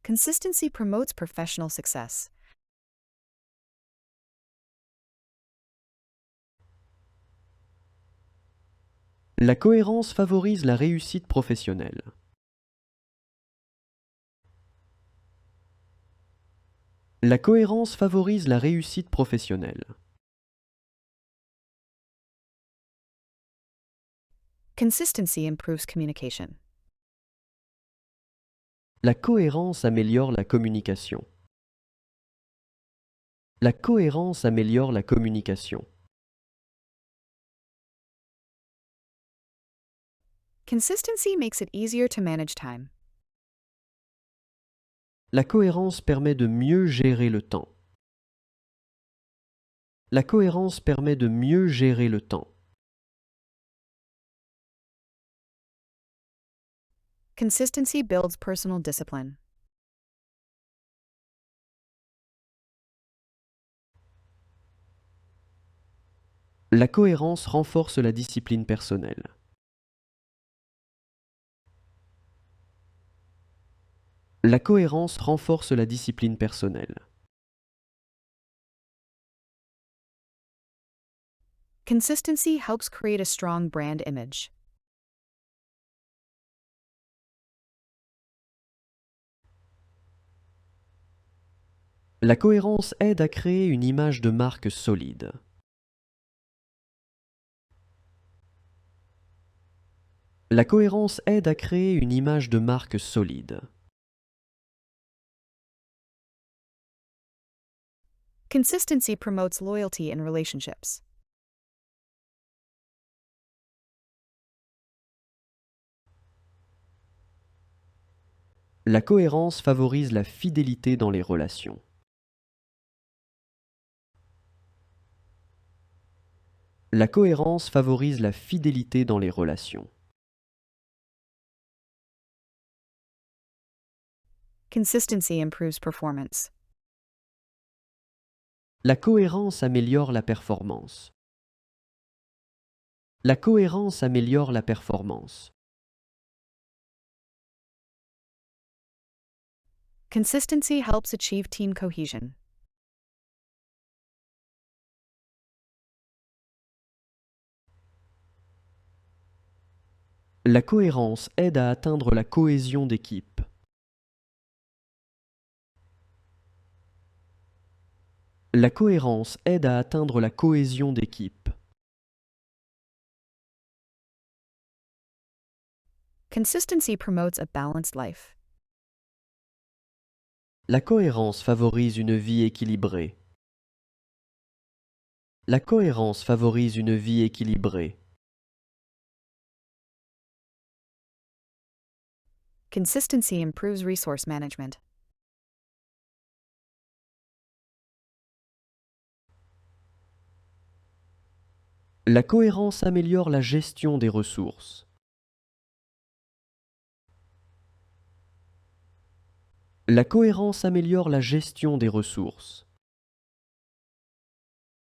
Consistency promotes professional success. La cohérence favorise la réussite professionnelle. La cohérence favorise la réussite professionnelle. Consistency improves communication. La cohérence améliore la communication. La cohérence améliore la communication. Consistency makes it easier to manage time. La cohérence permet de mieux gérer le temps. La cohérence permet de mieux gérer le temps. Consistency builds personal discipline. La cohérence renforce la discipline personnelle. La cohérence renforce la discipline personnelle. Consistency helps create a strong brand image. La cohérence aide à créer une image de marque solide. La cohérence aide à créer une image de marque solide. Consistency promotes loyalty in relationships. La cohérence favorise la fidélité dans les relations. La cohérence favorise la fidélité dans les relations. Consistency improves performance. La cohérence améliore la performance. La cohérence améliore la performance. Consistency helps achieve team cohesion. La cohérence aide à atteindre la cohésion d'équipe. La cohérence aide à atteindre la cohésion d'équipe. Consistency promotes a balanced life. La cohérence favorise une vie équilibrée. La cohérence favorise une vie équilibrée. Consistency improves resource management. La cohérence améliore la gestion des ressources. La cohérence améliore la gestion des ressources.